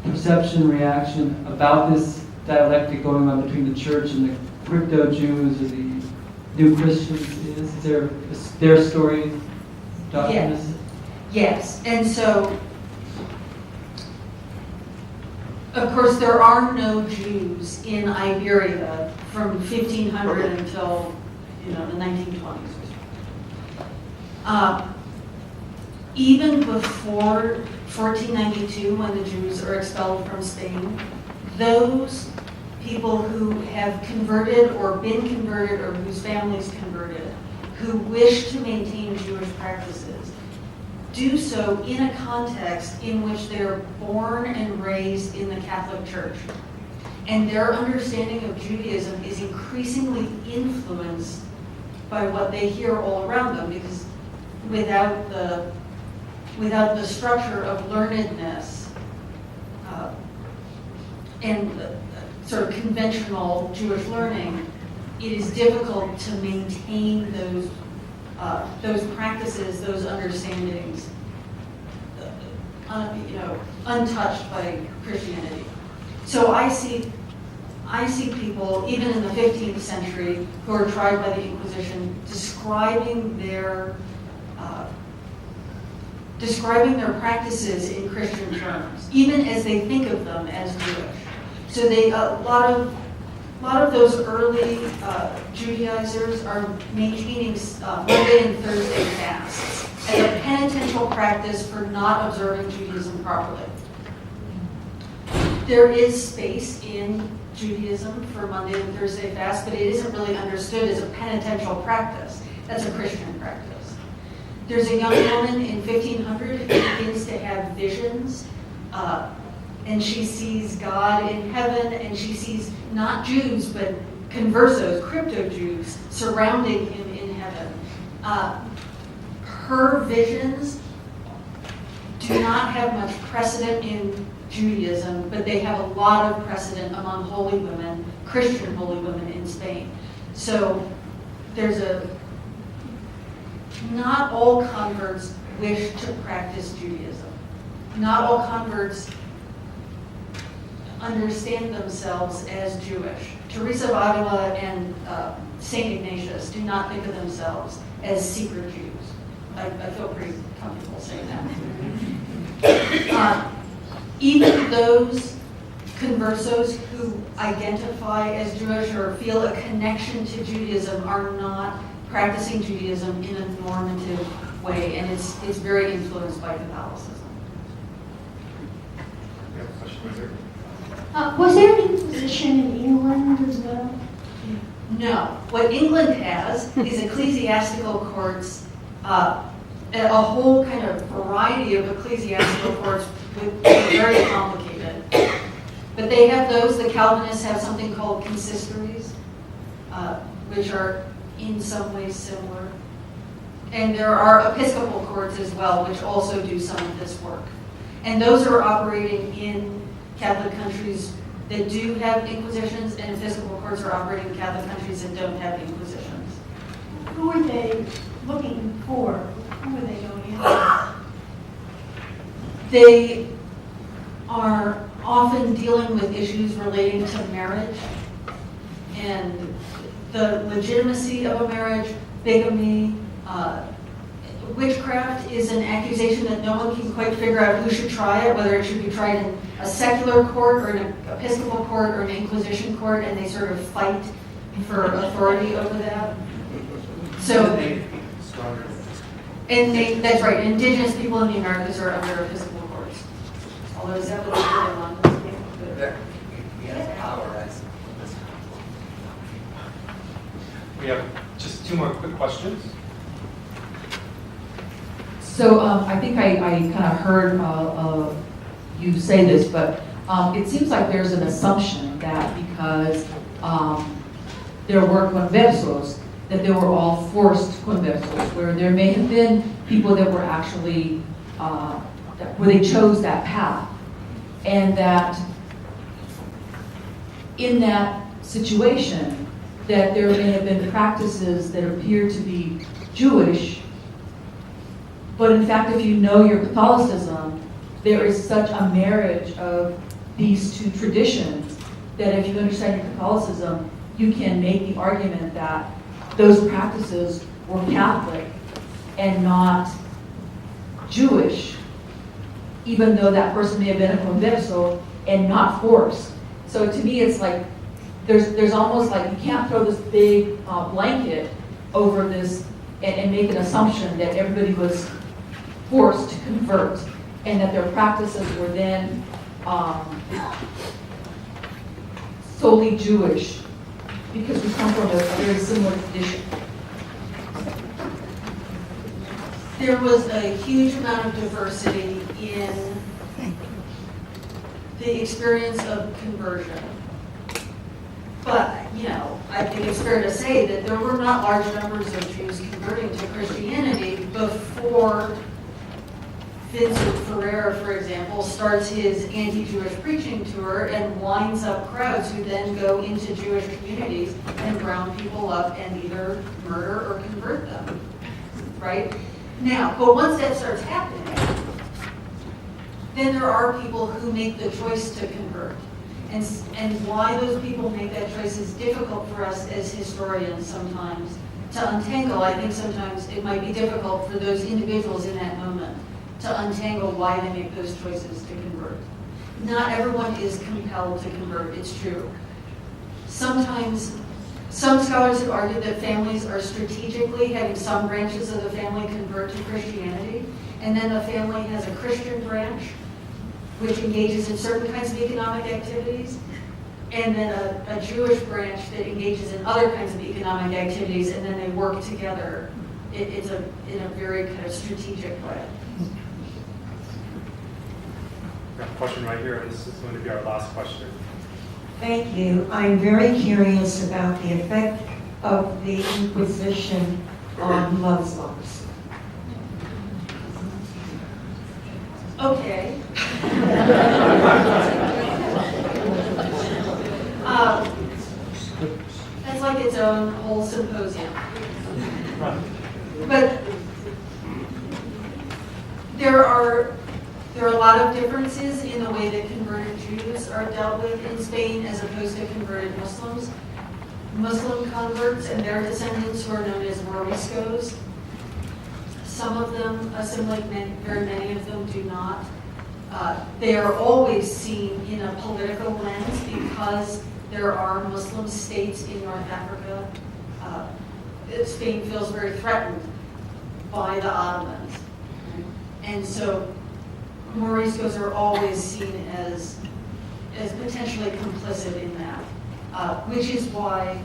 perception, reaction about this dialectic going on between the church and the crypto Jews or the new Christians is? Is there their story documented? Yes, and so, of course, there are no Jews in Iberia from 1500 until, the 1920s. Even before 1492, when the Jews are expelled from Spain, those people who have converted or been converted or whose families converted, who wish to maintain Jewish practices, do so in a context in which they're born and raised in the Catholic Church. And their understanding of Judaism is increasingly influenced by what they hear all around them, because without the structure of learnedness and sort of conventional Jewish learning, it is difficult to maintain those practices, those understandings, untouched by Christianity. So I see people, even in the 15th century, who are tried by the Inquisition, describing their practices in Christian terms, even as they think of them as Jewish. So a lot of those early Judaizers are maintaining Monday and Thursday fasts as a penitential practice for not observing Judaism properly. There is space in Judaism for Monday and Thursday fast, but it isn't really understood as a penitential practice. That's a Christian practice. There's a young woman in 1500 who begins to have visions, and she sees God in heaven, and she sees not Jews, but conversos, crypto Jews, surrounding him in heaven. Her visions do not have much precedent in Judaism, but they have a lot of precedent among holy women, Christian holy women in Spain. So not all converts wish to practice Judaism. Not all converts understand themselves as Jewish. Teresa of Avila and St. Ignatius do not think of themselves as secret Jews. I feel pretty comfortable saying that. Even those conversos who identify as Jewish or feel a connection to Judaism are not practicing Judaism in a normative way, and it's very influenced by Catholicism. We have a question right here. Was there an Inquisition in England as well? No. What England has is ecclesiastical courts, a whole kind of variety of ecclesiastical courts with very complicated. But they have those. The Calvinists have something called consistories, which are in some ways similar. And there are episcopal courts as well, which also do some of this work. And those are operating in Catholic countries that do have inquisitions, and episcopal courts are operating in Catholic countries that don't have inquisitions. Who are they looking for? Who are they going after? They are often dealing with issues relating to marriage and the legitimacy of a marriage, bigamy. Witchcraft is an accusation that no one can quite figure out who should try it, whether it should be tried in a secular court or an episcopal court or an inquisition court, and they sort of fight for authority over that. So, and that's right, indigenous people in the Americas are under episcopal courts. Although is that what they're doing on? We have just 2 more quick questions. So I think I kind of heard you say this, but it seems like there's an assumption that because there were conversos, that they were all forced conversos, where there may have been people that were actually, where they chose that path. And that in that situation, that there may have been practices that appear to be Jewish, but in fact, if you know your Catholicism, there is such a marriage of these two traditions that if you understand your Catholicism, you can make the argument that those practices were Catholic and not Jewish, even though that person may have been a converso and not forced. So to me, it's like, there's almost like you can't throw this big blanket over this and make an assumption that everybody was forced to convert and that their practices were then solely Jewish, because we come from a very similar tradition. There was a huge amount of diversity in the experience of conversion. But, you know, I think it's fair to say that there were not large numbers of Jews converting to Christianity before Vincent Ferrer, for example, starts his anti-Jewish preaching tour and winds up crowds who then go into Jewish communities and round people up and either murder or convert them, right? Now, but once that starts happening, then there are people who make the choice to convert. And why those people make that choice is difficult for us as historians sometimes to untangle. I think sometimes it might be difficult for those individuals in that moment to untangle why they make those choices to convert. Not everyone is compelled to convert, it's true. Sometimes, some scholars have argued that families are strategically having some branches of the family convert to Christianity, and then the family has a Christian branch which engages in certain kinds of economic activities, and then a Jewish branch that engages in other kinds of economic activities, and then they work together. It's in a very kind of strategic way. We have a question right here, and this is going to be our last question. Thank you. I'm very curious about the effect of the Inquisition on Muslims. Okay. That's like its own whole symposium. But there are a lot of differences in the way that converted Jews are dealt with in Spain as opposed to converted Muslims. Muslim converts and their descendants who are known as Moriscos, some of them assimilate, very many of them do not. They are always seen in a political lens because there are Muslim states in North Africa. Spain feels very threatened by the Ottomans. And so Moriscos are always seen as potentially complicit in that, which is why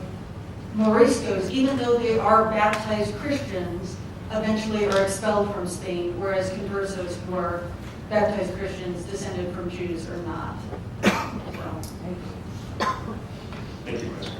Moriscos, even though they are baptized Christians, eventually are expelled from Spain, whereas conversos who are baptized Christians descended from Jews are not. So, Thank you, Gretchen.